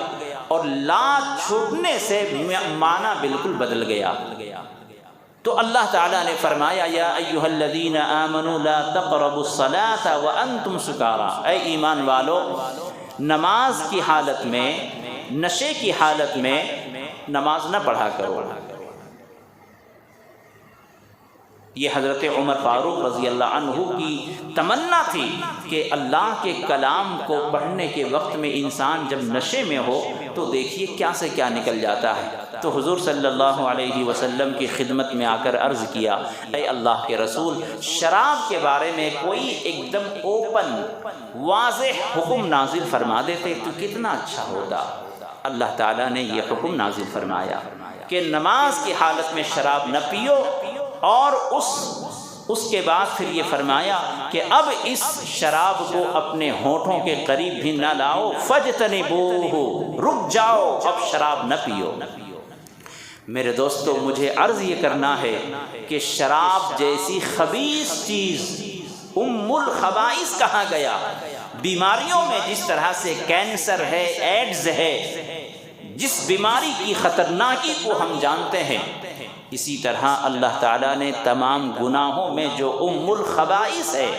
اور لا چھوٹنے سے معنی بالکل بدل گیا۔ تو اللہ تعالیٰ نے فرمایا یا ایھا الذین آمنوا لا تقربوا الصلاۃ وانتم سکارا، اے ایمان والو نماز کی حالت میں، نشے کی حالت میں نماز نہ پڑھا کرو۔ یہ حضرت عمر فاروق رضی اللہ عنہ کی تمنا تھی کہ اللہ کے کلام کو پڑھنے کے وقت میں انسان جب نشے میں ہو تو دیکھیے کیا سے کیا نکل جاتا ہے۔ تو حضور صلی اللہ علیہ وسلم کی خدمت میں آ کر عرض کیا، اے اللہ کے رسول، شراب کے بارے میں کوئی ایک دم اوپن واضح حکم نازل فرما دیتے تو کتنا اچھا ہوتا۔ اللہ تعالیٰ نے یہ حکم نازل فرمایا کہ نماز کی حالت میں شراب نہ پیو، اور اس کے بعد پھر یہ فرمایا کہ اب اس شراب کو اپنے ہونٹوں کے قریب بھی نہ لاؤ، فَاجْتَنِبُوهُ، رک جاؤ، اب شراب نہ پیو۔ میرے دوستو، مجھے عرض یہ کرنا ہے کہ شراب جیسی خبیث چیز ام الخبائث کہا گیا۔ بیماریوں میں جس طرح سے کینسر ہے، ایڈز ہے، جس بیماری کی خطرناکی کو ہم جانتے ہیں، اسی طرح اللہ تعالیٰ نے تمام گناہوں میں جو ام الخبائث ہے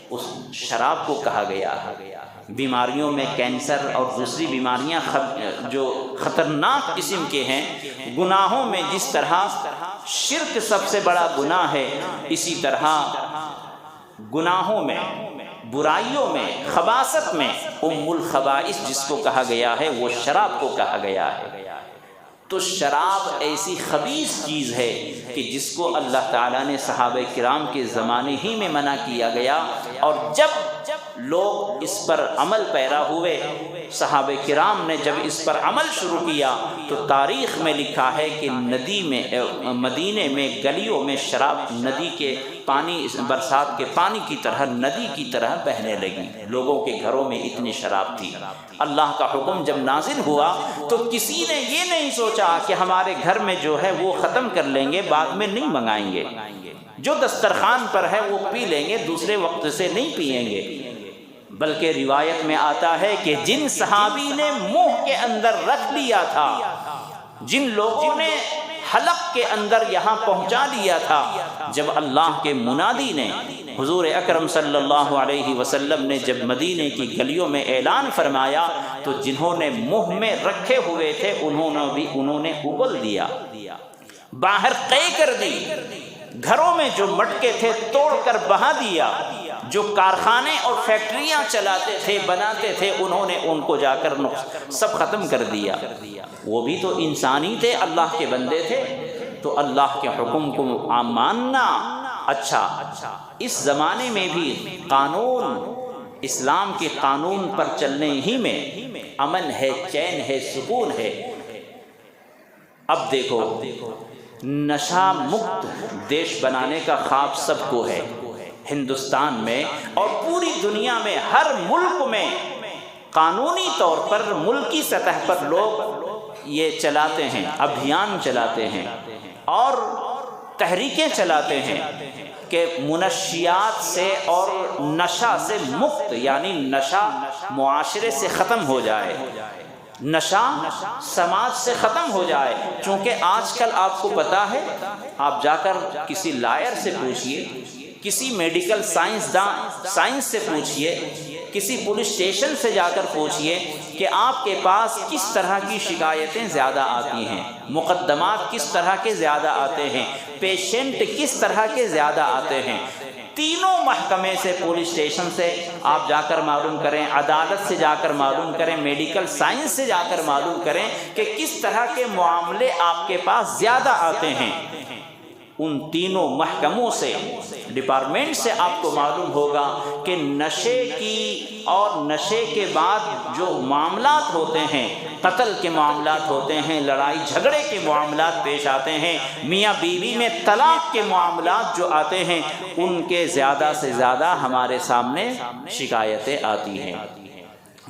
اس شراب کو کہا گیا ہے۔ بیماریوں میں کینسر اور دوسری بیماریاں جو خطرناک قسم کے ہیں، گناہوں میں جس طرح شرک سب سے بڑا گناہ ہے، اسی طرح گناہوں میں، برائیوں میں، خباثت میں ام الخبائث جس کو کہا گیا ہے وہ شراب کو کہا گیا ہے۔ تو شراب ایسی خبیث چیز ہے کہ جس کو اللہ تعالیٰ نے صحابہ کرام کے زمانے ہی میں منع کیا گیا، اور جب لوگ اس پر عمل پیرا ہوئے، صحابہ کرام نے جب اس پر عمل شروع کیا تو تاریخ میں لکھا ہے کہ ندی میں، مدینے میں گلیوں میں شراب ندی کے پانی، برسات کے پانی کی طرح، ندی کی طرح بہنے لگی۔ لوگوں کے گھروں میں اتنی شراب تھی۔ اللہ کا حکم جب نازل ہوا تو کسی نے یہ نہیں سوچا کہ ہمارے گھر میں جو ہے وہ ختم کر لیں گے، بعد میں نہیں منگائیں گے، جو دسترخوان پر ہے وہ پی لیں گے، دوسرے وقت سے نہیں پئیں گے۔ بلکہ روایت میں آتا ہے کہ جن صحابی نے منہ کے اندر رکھ لیا تھا، جن لوگوں نے حلق کے اندر یہاں پہنچا دیا تھا جب اللہ کے منادی نے، حضور اکرم صلی اللہ علیہ وسلم نے جب مدینے کی گلیوں میں اعلان فرمایا تو جنہوں نے منہ میں رکھے ہوئے تھے انہوں نے اگل دیا، باہر قے کر دی، گھروں میں جو مٹکے تھے توڑ کر بہا دیا، جو کارخانے اور فیکٹریاں چلاتے تھے بناتے تھے انہوں نے ان کو جا کر سب ختم کر دیا۔ وہ بھی تو انسانی تھے، اللہ کے بندے تھے، تو اللہ کے حکم کو ماننا۔ اچھا، اس زمانے میں بھی قانون، اسلام کے قانون پر چلنے ہی میں امن ہے، چین ہے، سکون ہے۔ اب دیکھو، نشہ مکت دیش بنانے کا خواب سب کو ہے، ہندوستان میں اور پوری دنیا میں ہر ملک میں قانونی طور پر ملکی سطح پر لوگ یہ چلاتے ہیں، ابھیان چلاتے ہیں اور تحریکیں چلاتے ہیں کہ منشیات سے اور نشہ سے مکت، یعنی نشہ معاشرے سے ختم ہو جائے، نشہ سماج سے ختم ہو جائے۔ چونکہ آج کل آپ کو پتہ ہے، آپ جا کر کسی لائر سے پوچھئے، کسی میڈیکل سائنس سے پوچھئے، کسی پولیس اسٹیشن سے جا کر پوچھئے کہ آپ کے پاس کس طرح کی شکایتیں زیادہ آتی ہیں، مقدمات کس طرح کے زیادہ آتے ہیں، پیشنٹ کس طرح کے زیادہ آتے ہیں۔ تینوں محکمے سے، پولیس اسٹیشن سے آپ جا کر معلوم کریں، عدالت سے جا کر معلوم کریں، میڈیکل سائنس سے جا کر معلوم کریں کہ کس طرح کے معاملے آپ کے پاس زیادہ آتے ہیں۔ ان تینوں محکموں سے، ڈپارٹمنٹ سے آپ کو معلوم ہوگا کہ نشے کی اور نشے کے بعد جو معاملات ہوتے ہیں، قتل کے معاملات ہوتے ہیں، لڑائی جھگڑے کے معاملات پیش آتے ہیں، میاں بیوی میں طلاق کے معاملات جو آتے ہیں، ان کے زیادہ سے زیادہ ہمارے سامنے شکایتیں آتی ہیں۔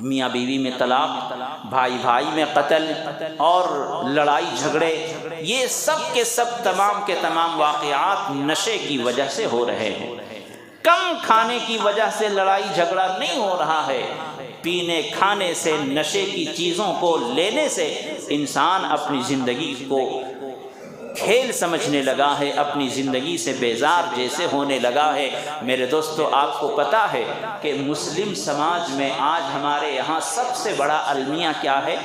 میاں بیوی میں طلاق، بھائی بھائی میں قتل اور لڑائی جھگڑے، یہ سب کے سب تمام کے تمام واقعات نشے کی وجہ سے ہو رہے ہیں۔ کم کھانے کی وجہ سے لڑائی جھگڑا نہیں ہو رہا ہے، پینے کھانے سے، نشے کی چیزوں کو لینے سے انسان اپنی زندگی کو کھیل سمجھنے لگا ہے، اپنی زندگی سے بیزار جیسے ہونے لگا ہے۔ میرے دوستو، آپ کو پتہ ہے کہ مسلم سماج میں آج ہمارے یہاں سب سے بڑا المیہ کیا ہے؟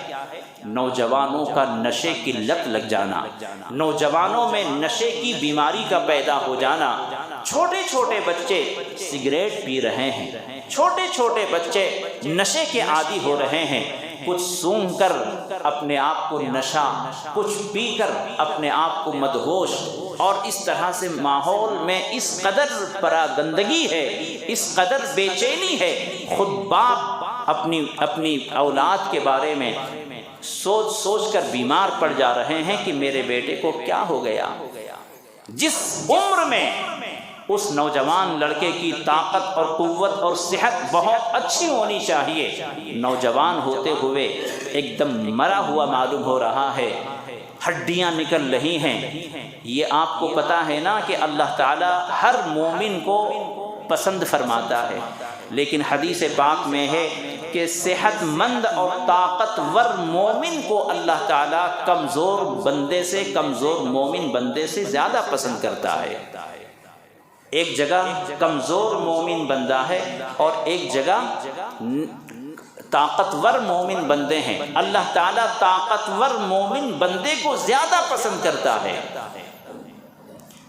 نوجوانوں کا نشے کی لت لگ جانا، نوجوانوں میں نشے کی بیماری کا پیدا ہو جانا۔ چھوٹے چھوٹے بچے سگریٹ پی رہے ہیں، چھوٹے چھوٹے بچے نشے کے عادی ہو رہے ہیں، کچھ سونگھ کر اپنے آپ کو نشہ، کچھ پی کر اپنے آپ کو مدہوش، اور اس طرح سے ماحول میں اس قدر پراگندگی ہے، اس قدر بے چینی ہے۔ خود باپ اپنی اولاد کے بارے میں سوچ سوچ کر بیمار پڑ جا رہے ہیں کہ میرے بیٹے کو کیا ہو گیا۔ جس عمر میں اس نوجوان لڑکے کی طاقت اور قوت اور صحت بہت اچھی ہونی چاہیے، نوجوان ہوتے ہوئے ایک دم مرا ہوا معلوم ہو رہا ہے، ہڈیاں نکل رہی ہیں۔ یہ آپ کو پتہ ہے نا کہ اللہ تعالیٰ ہر مومن کو پسند فرماتا ہے، لیکن حدیث پاک میں ہے کہ صحت مند اور طاقتور مومن کو اللہ تعالیٰ کمزور بندے سے، کمزور مومن بندے سے زیادہ پسند کرتا ہے۔ ایک جگہ کمزور مومن بندہ ہے اور ایک جگہ طاقتور مومن بندے ہیں۔ اللہ تعالیٰ طاقتور مومن بندے کو زیادہ پسند کرتا ہے۔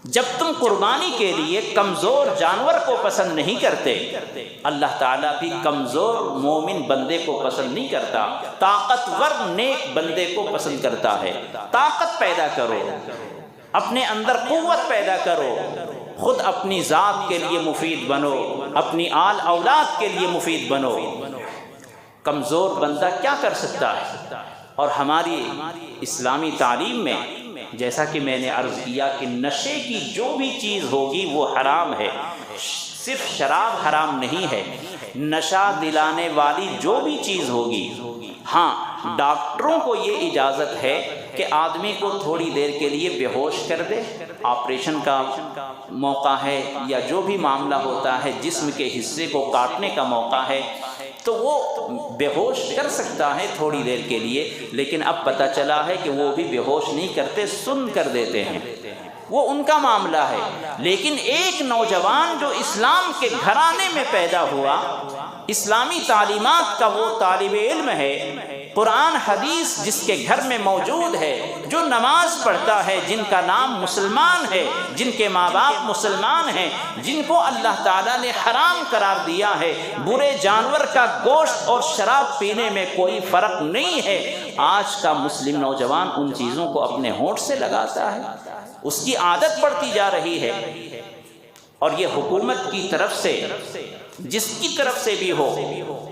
جب تم قربانی کے لیے کمزور جانور کو پسند نہیں کرتے، اللہ تعالیٰ بھی کمزور مومن بندے کو پسند نہیں کرتا، طاقتور نیک بندے کو پسند کرتا ہے۔ طاقت پیدا کرو، اپنے اندر قوت پیدا کرو، خود اپنی ذات کے لیے مفید بنو، اپنی آل اولاد کے لیے مفید بنو۔ کمزور بندہ کیا کر سکتا ہے؟ اور ہماری اسلامی تعلیم میں جیسا کہ میں نے عرض کیا کہ نشے کی جو بھی چیز ہوگی وہ حرام ہے، صرف شراب حرام نہیں ہے، نشہ دلانے والی جو بھی چیز ہوگی۔ ہاں، ڈاکٹروں کو یہ اجازت ہے کہ آدمی کو تھوڑی دیر کے لیے بے ہوش کر دے، آپریشن کا موقع ہے یا جو بھی معاملہ ہوتا ہے، جسم کے حصے کو کاٹنے کا موقع ہے، تو وہ بے ہوش کر سکتا ہے تھوڑی دیر کے لیے، لیکن اب پتہ چلا ہے کہ وہ بھی بے ہوش نہیں کرتے، سن کر دیتے ہیں، وہ ان کا معاملہ ہے۔ لیکن ایک نوجوان جو اسلام کے گھرانے میں پیدا ہوا، اسلامی تعلیمات کا وہ طالب علم ہے، قرآن حدیث جس کے گھر میں موجود ہے، جو نماز پڑھتا ہے، جن کا نام مسلمان ہے، جن کے ماں باپ مسلمان ہیں، جن کو اللہ تعالیٰ نے حرام قرار دیا ہے، برے جانور کا گوشت اور شراب پینے میں کوئی فرق نہیں ہے، آج کا مسلم نوجوان ان چیزوں کو اپنے ہونٹ سے لگاتا ہے، اس کی عادت پڑتی جا رہی ہے۔ اور یہ حکومت کی طرف سے، جس کی طرف سے بھی ہو،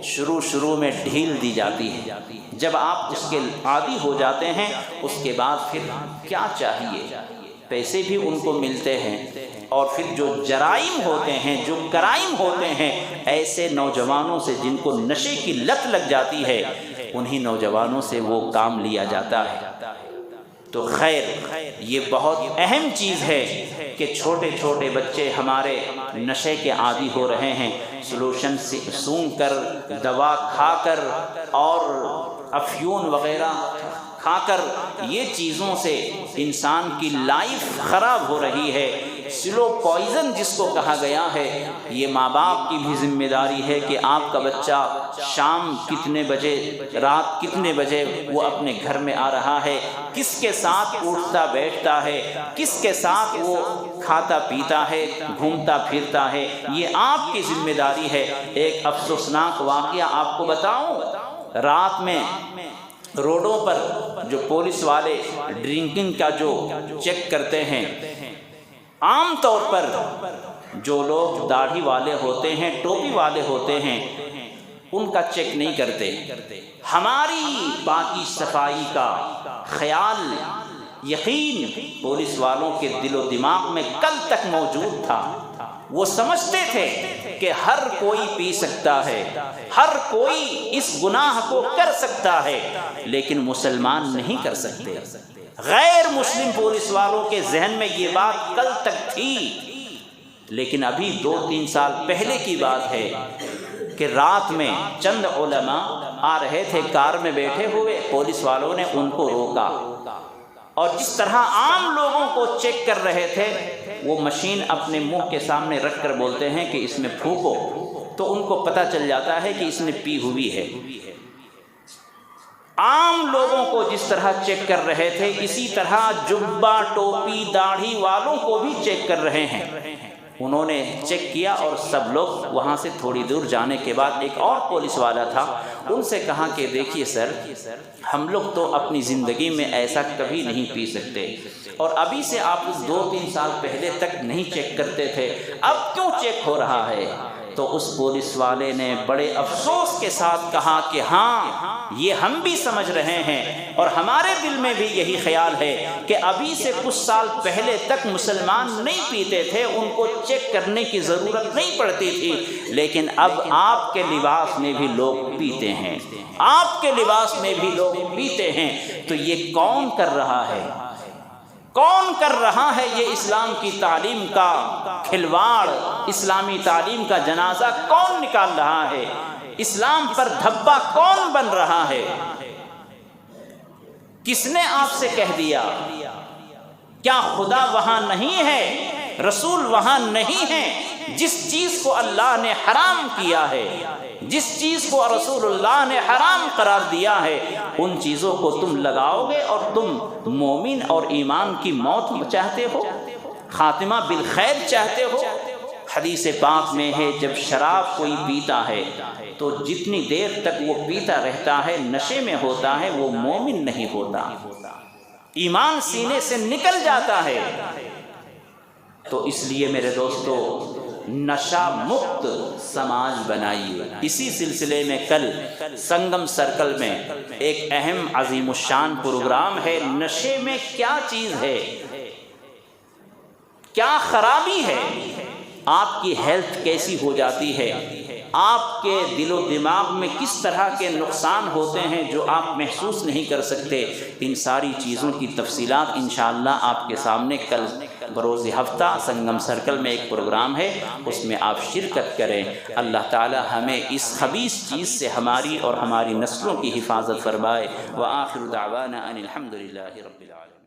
شروع میں ڈھیل دی جاتی ہے۔ جب آپ اس کے عادی ہو جاتے ہیں، اس کے بعد پھر کیا چاہیے، پیسے بھی ان کو ملتے ہیں، اور پھر جو جرائم ہوتے ہیں، جو کرائم ہوتے ہیں، ایسے نوجوانوں سے جن کو نشے کی لت لگ جاتی ہے، انہی نوجوانوں سے وہ کام لیا جاتا ہے۔ تو خیر، یہ بہت اہم چیز ہے کہ چھوٹے چھوٹے بچے ہمارے نشے کے عادی ہو رہے ہیں، سلوشن سونگھ کر، دوا کھا کر اور افیون وغیرہ کھا کر، یہ چیزوں سے انسان کی لائف خراب ہو رہی ہے۔ سلو پوائزن جس کو کہا گیا ہے، یہ ماں باپ کی بھی ذمہ داری ہے کہ آپ کا بچہ شام کتنے بجے، رات کتنے بجے وہ اپنے گھر میں آ رہا ہے، کس کے ساتھ اٹھتا بیٹھتا ہے، کس کے ساتھ وہ کھاتا پیتا ہے، گھومتا پھرتا ہے، یہ آپ کی ذمہ داری ہے۔ ایک افسوسناک واقعہ آپ کو بتاؤں، رات میں روڈوں پر جو پولیس والے ڈرنکنگ کا جو چیک کرتے ہیں، عام طور پر جو لوگ داڑھی والے ہوتے ہیں، ٹوپی والے ہوتے ہیں، ان کا چیک نہیں کرتے۔ ہماری باقی صفائی کا خیال، یقین پولیس والوں کے دل و دماغ میں کل تک موجود تھا۔ وہ سمجھتے تھے کہ ہر کوئی پی سکتا ہے، ہر کوئی اس گناہ کو کر سکتا ہے، لیکن مسلمان نہیں کر سکتے۔ غیر مسلم پولیس والوں کے ذہن میں یہ بات کل تک تھی، لیکن ابھی 2-3 سال پہلے کی بات ہے کہ رات میں چند علماء آ رہے تھے، کار میں بیٹھے ہوئے، پولیس والوں نے ان کو روکا، اور جس طرح عام لوگوں کو چیک کر رہے تھے، وہ مشین اپنے منہ کے سامنے رکھ کر بولتے ہیں کہ اس میں پھونکو، تو ان کو پتہ چل جاتا ہے کہ اس نے پی ہوئی ہے۔ عام لوگوں کو جس طرح چیک کر رہے تھے، اسی طرح جبہ، ٹوپی، داڑھی والوں کو بھی چیک کر رہے ہیں۔ انہوں نے چیک کیا اور سب لوگ وہاں سے تھوڑی دور جانے کے بعد ایک اور پولیس والا تھا، ان سے کہا کہ دیکھیے سر، ہم لوگ تو اپنی زندگی میں ایسا کبھی نہیں پی سکتے، اور ابھی سے آپ 2-3 سال پہلے تک نہیں چیک کرتے تھے، اب کیوں چیک ہو رہا ہے؟ تو اس پولیس والے نے بڑے افسوس کے ساتھ کہا کہ ہاں، یہ ہم بھی سمجھ رہے ہیں، اور ہمارے دل میں بھی یہی خیال ہے کہ ابھی سے کچھ سال پہلے تک مسلمان نہیں پیتے تھے، ان کو چیک کرنے کی ضرورت نہیں پڑتی تھی، لیکن اب آپ کے لباس میں بھی لوگ پیتے ہیں، آپ کے لباس میں بھی لوگ پیتے ہیں۔ تو یہ کون کر رہا ہے؟ کون کر رہا ہے یہ اسلام کی تعلیم کا کھلواڑ؟ اسلامی تعلیم کا جنازہ کون نکال رہا ہے؟ اسلام پر دھبا کون بن رہا ہے؟ کس نے آپ سے کہہ دیا؟ کیا خدا وہاں نہیں ہے؟ رسول وہاں نہیں ہے؟ جس چیز کو اللہ نے حرام کیا ہے، جس چیز کو رسول اللہ نے حرام قرار دیا ہے، ان چیزوں کو تم لگاؤ گے، اور تم مومن اور ایمان کی موت چاہتے ہو، خاتمہ بالخیر چاہتے ہو۔ حدیث پاک میں ہے، جب شراب کوئی پیتا ہے تو جتنی دیر تک وہ پیتا رہتا ہے، نشے میں ہوتا ہے، وہ مومن نہیں ہوتا، ایمان سینے سے نکل جاتا ہے۔ تو اس لیے میرے دوستو، نشہ مکت سماج بنائیے۔ اسی سلسلے میں کل سنگم سرکل میں ایک اہم عظیم الشان پروگرام ہے، نشے میں کیا چیز ہے، کیا خرابی ہے، آپ کی ہیلتھ کیسی ہو جاتی ہے، آپ کے دل و دماغ میں کس طرح کے نقصان ہوتے ہیں جو آپ محسوس نہیں کر سکتے، ان ساری چیزوں کی تفصیلات انشاءاللہ آپ کے سامنے کل بروز ہفتہ سنگم سرکل میں ایک پروگرام ہے، اس میں آپ شرکت کریں۔ اللہ تعالی ہمیں اس خبیث چیز سے ہماری اور ہماری نسلوں کی حفاظت فرمائے۔ وآخر دعوانا ان الحمد للہ رب العالمین۔